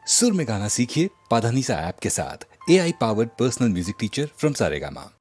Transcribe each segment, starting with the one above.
सुर में गाना सीखिए पाधानीसा ऐप के साथ। AI powered personal music teacher from Saregama.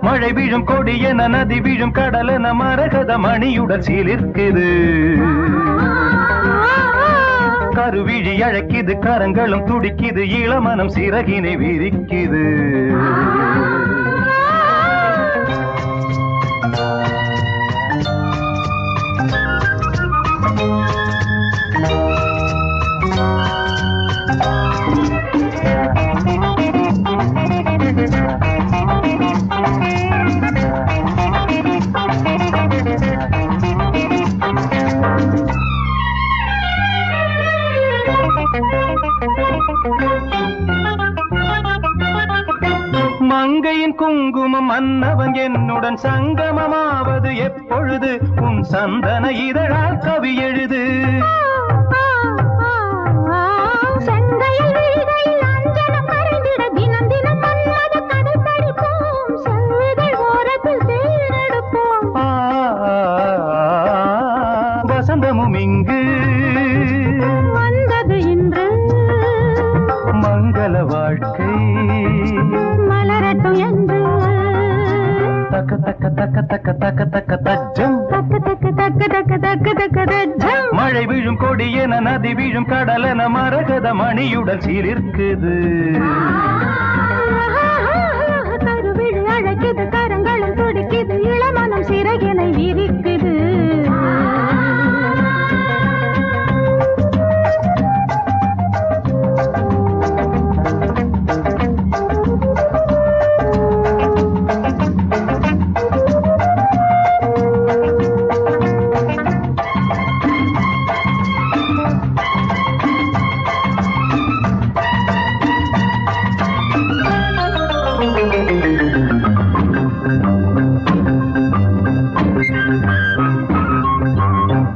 மழை வீழும் கொடியன நதி வீழும் கடலென மரகத மணியுடன் சீலிருக்குது. கருவிழி அழைக்குது, கரங்களும் துடிக்குது, இளமனம் சிறகினை விரிக்குது. மங்கையின் குங்குமம் மன்னவன் என்னுடன் சங்கமமாவது எப்பொழுது உன் சந்தன இதழால் கவி எழுது வசந்தமும் இங்கு வந்தது இன்று மங்கள வாழ்க்கை மலரட்டும் என்று தக்க தக்க தக்க தக்க தக்க தக்க தஜம் தக்க தக்க தக்க தக்க தக்க தக்க தஜம் மழை வீழும் கொடியென நதி வீழும் கடலென மரகத மணியுடன் சீலிருக்குது கருவிழி அழைக்குது கரங்களும் துடிக்குது இளமனம் சிறகினை விரிக்குது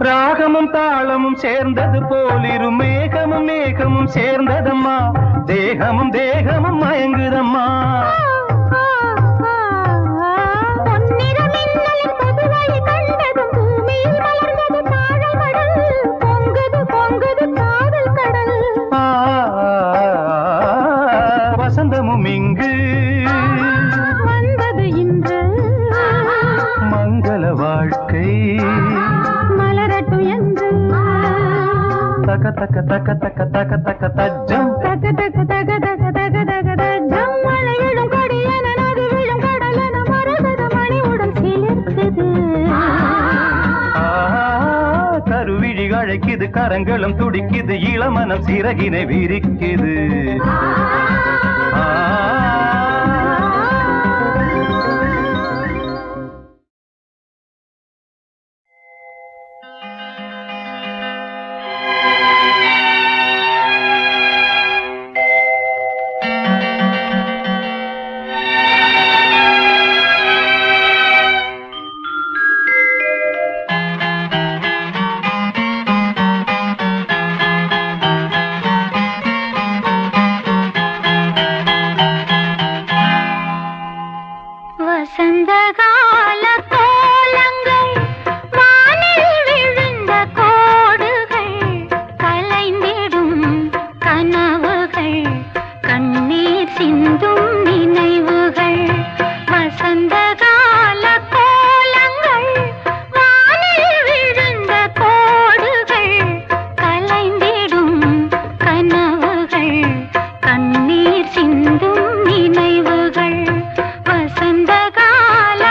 ராகமும் தாளமும் சேர்ந்தது போலிரு மேகமும் மேகமும் சேர்ந்ததம்மா தேகமும் தேகமும் மயங்குதம்மா வசந்தமும் இங்கு வந்தது இன்று மங்கள வாழ்க்கை மலரட்டும் என்று தக்க தக்க தக்க தக்க தக்க தக்க தஜம் தக தக தக தக தக தக தஜம் மழையிடும் கொடியென நதி விழும் கடலென மரகத மணியுடன் சிலிர்க்குது கருவிழி அழைக்குது கரங்களும் துடிக்குது இளமனம் சிறகினை விரிக்குது வசந்தகால கோலங்கள் வானில் விழுந்த கோடுகள் கலைந்திடும் கனவுகள் கண்ணீர் சிந்தும் நினைவுகள் வசந்தகால கோலங்கள் வானில் விழுந்த கோடுகள் கலைந்திடும் கனவுகள் கண்ணீர் சிந்தும் நினைவுகள் வசந்த கால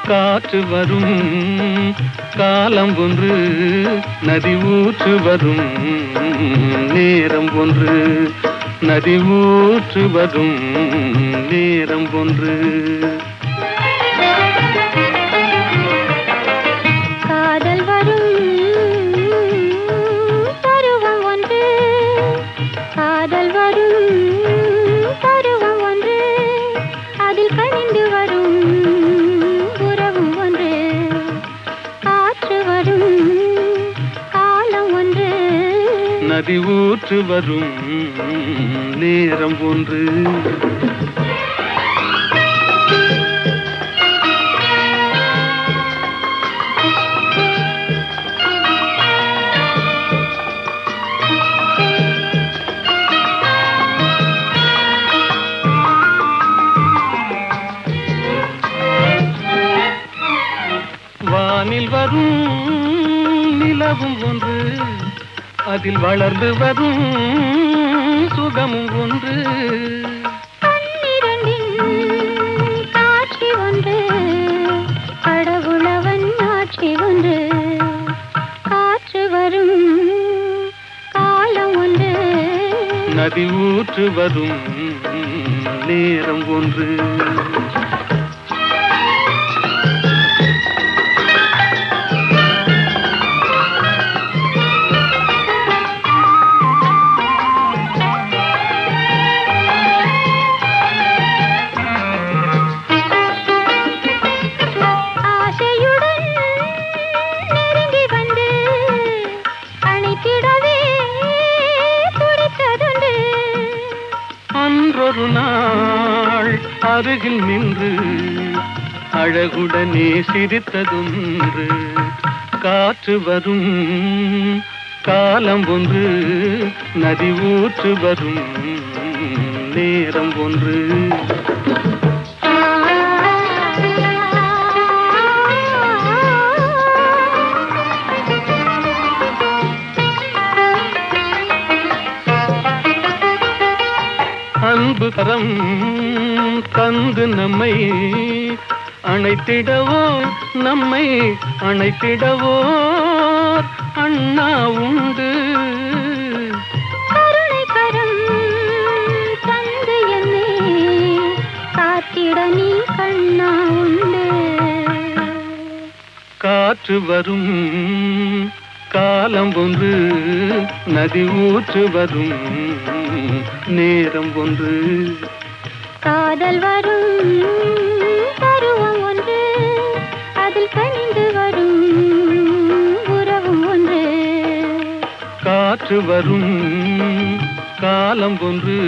காற்று வரும் காலம் ஒன்று, நதி ஊற்று வரும் நேரம் ஒன்று, நதி ஊற்று வரும் நேரம் ஒன்று. காதல் வரும் பருவம் ஒன்று, காதல் வரும் பருவம் ஒன்று, அதில் கனிந்து வரும் உறவும் ஒன்று. காற்று வரும் காலம் ஒன்று, நதி ஊற்று வரும் நேரம் ஒன்று. வானில் வரும் நிலவும் ஒன்று, அதில் வளர்ந்து வரும் சுகமும் ஒன்று. பன்னிரண்டின் காட்சி ஒன்று, கடவுளவன் ஆட்சி ஒன்று. காற்று வரும் காலம் ஒன்று, நதி ஊற்று வரும் நேரம் ஒன்று. அன்றொரு நாள் அருகில் நின்று அழகுடனே சிரித்ததொன்று. காற்று வரும் காலம் ஒன்று, நதி ஊற்று வரும் நேரம் ஒன்று. அன்பு கரம் தந்து நம்மை அணைத்திடவோ, நம்மை அணைத்திடவோ அண்ணா உண்டு. கருணை கரம் தந்து என்னை காத்திட நீ கண்ணா உண்டு. காற்று வரும் காலம் ஒன்று, நதி ஊற்று வரும் நேரம் ஒன்று. காதல் வரும் பருவம் ஒன்று, அதில் கனிந்து வரும் உறவும் ஒன்று. காற்று வரும் காலம் ஒன்று,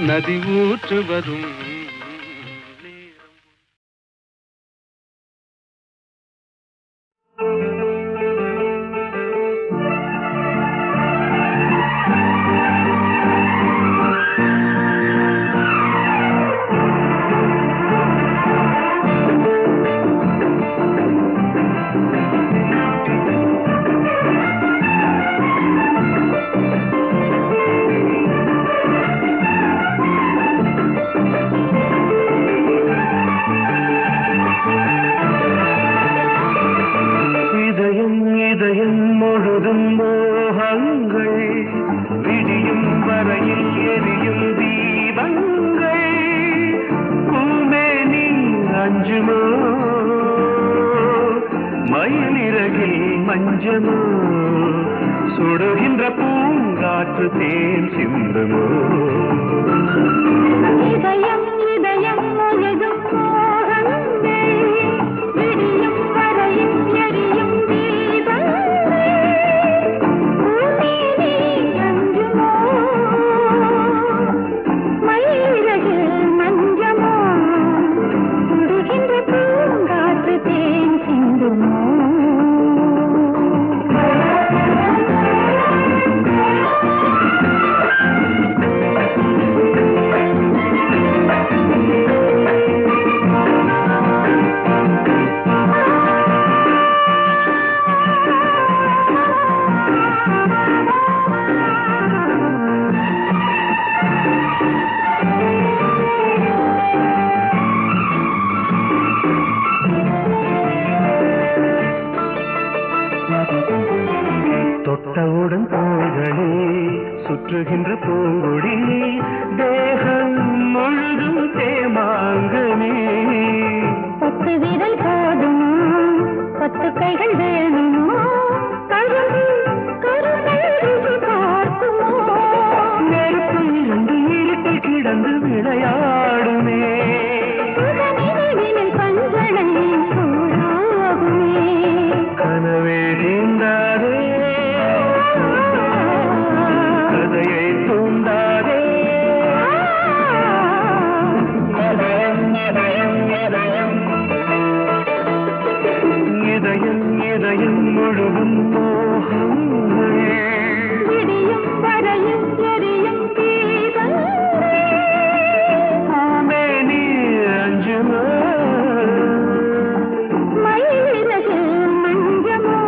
நதி ஊற்று வரும் நேரம். இதயம் முழுதும் மோகங்கள், விடியும் வரையில் எரியும் தீபங்கள். பூமேனி அஞ்சுமோ, மயிலிறகில் மஞ்சமோ, சுடுகின்ற பூங்காற்று தேன் சிந்துமோ. இதயம் இதயம் முழுதும் மோகங்கள், விடியும் வரையில் எரியும் தீபங்கள். பூமேனி அஞ்சுமோ, மயிலிறகில் மஞ்சமோ, சுடுகின்ற பூங்காற்று தேன் சிந்துமோ. தொட்டவுடன் தோள்களே சுற்றுகின்ற பூங்கொடி தேகம் முழுதும் தேமாங்கனே. 10 விரல் போதும் 10 கைகள் வேணுமோ கரும்பு கரும்பை ருசி பார்க்குமோ. நெருப்பு 2 இருட்டில் கிடந்து விளையாடுமே. சுகநினைவினில் பஞ்சனை சூடாகுமே. கனவே தீண்டாதே கதையை தூண்டாதே. இதயம் இதயம் முழுதும் மோகங்கள். விடியும் வரையும் எரியும் தீபங்கள். பூமே நீ அஞ்சுமா மயிலிறகில் மஞ்சமோ.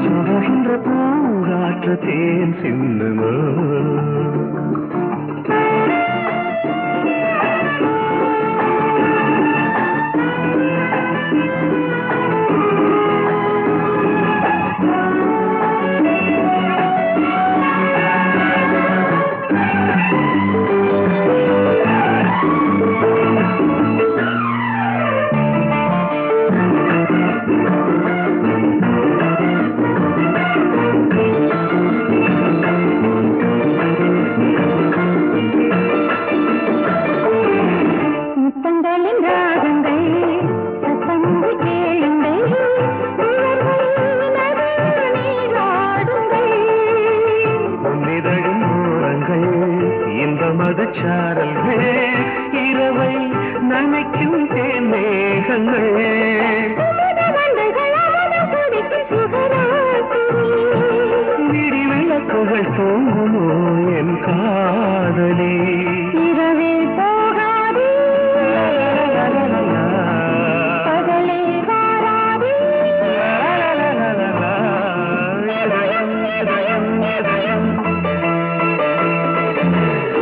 சுடுகின்ற பூங்காற்று தேன் சிந்துமா. முத்தங்களின் ராகங்கள் சத்தங்கள் கேளுங்கள். நீராடுங்கள். பொன்னிதழும் ஓரங்கள் இன்ப மதச்சாரல்கள் இரவை நனைக்கும் தேன்மேகங்கள். விடி விளக்குகள் தூங்குமோ என் காதலி. இரவில் போகாதே பகலே வாராதே. இதயம் இதயம் இதயம்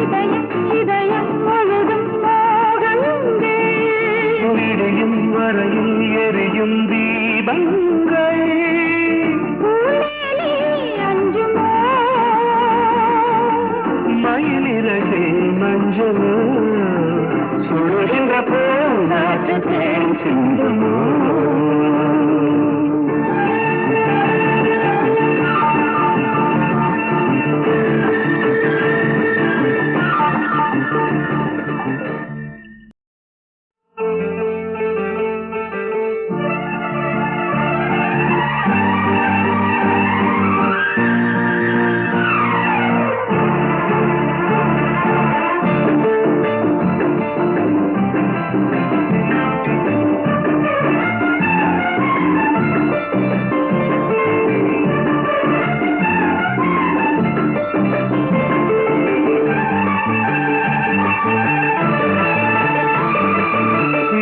இதயம் இதயம் முழுதும் மோகங்கள். விடியும் வரையில் எரியும் தீபங்கள். பூமேனி அஞ்சுமோ. மயிலிறகே மஞ்சளோ சுடுகின்ற பூங்காற்று தேன் சிந்துமோ.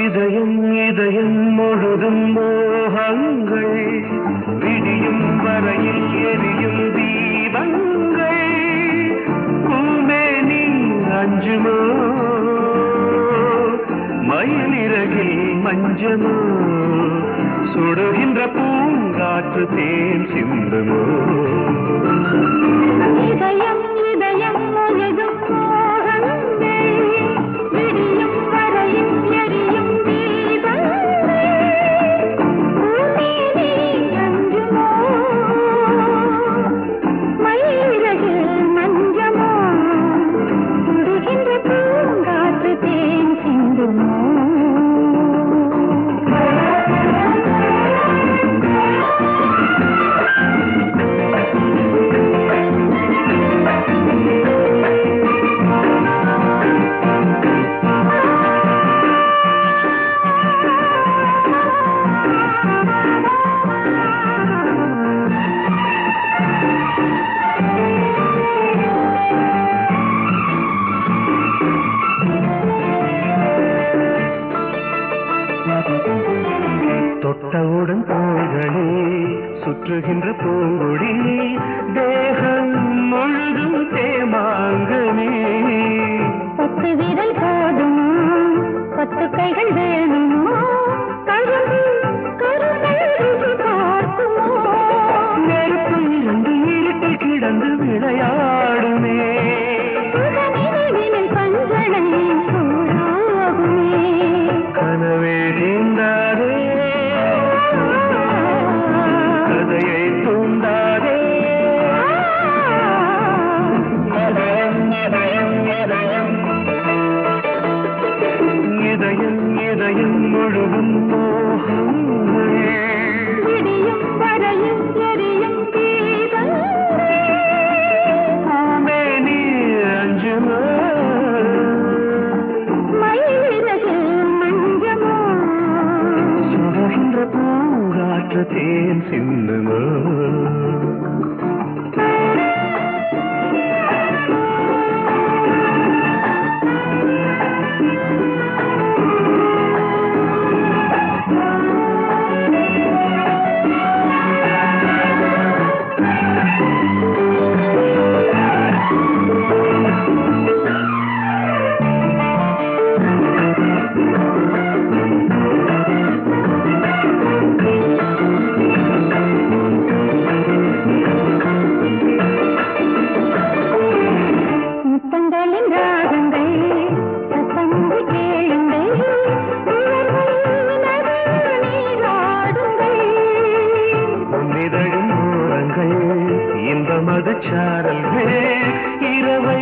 இதயம் இதயம் முழுதும் மோகங்கள். விடியும் வரையில் எரியும் தீபங்கள். பூமே நீ அஞ்சுமோ மயிலிறகில் மஞ்சமோ சுடுகின்ற பூங்காற்று தேன் சிந்துமோ. இதயம் இதயம் முழுதும் மோகங்கள். விடியும் வரையும் எரியும் தீபங்கள். பூமேனி அஞ்சுமோ மயிலிறகில் மஞ்சமோ. சுடுகின்ற பூங்காற்று தேன் சிந்துமோ. தொட்டவுடன் தோள்களே சுற்றுகின்ற பூங்கொடி தேகம் முழுதும் தேமாங்கனே. 10 விரல் போதும் 10 கைகள் வேணுமோ கரும்பு கரும்பை ருசி பார்க்குமோ. நெருப்பு 2 ஒழுகும் மோகங்கள் விடியும் வரையில் எரியும் தீபங்கள் பூமேனி அஞ்சுமோ மயிலிறகில் மஞ்சமோ சுடுகின்ற பூங்காற்று தேன் சிந்துமோ முத்தங்களின் ராகங்கள் சத்தங்கு கேளுங்கள் நீராடுங்கள் பொன்னிதழும் ஓரங்கள் இன்ப மதுச்சாரல்கள் இரவை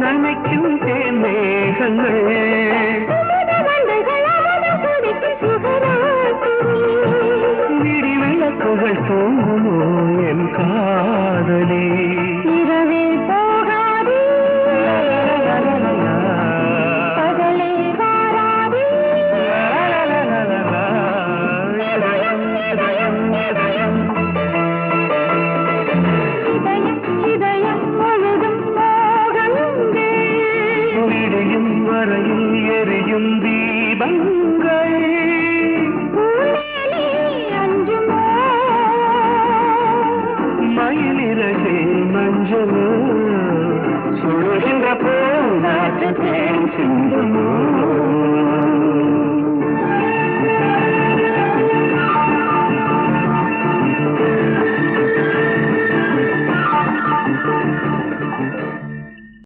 நனைக்கும் தேன் மேகங்கள் விடி விளக்குகள் தூங்குமோ என் காதலே இரவே போகாதே பகலே வாராதே இதயம் இதயம் இதயம் இதயம் இதயம் முழுதும் மோகங்கள் விடியும் வரையில் எரியும் தீபங்கள் பூமேனி அஞ்சுமோ மயிலிறகே மஞ்சளோ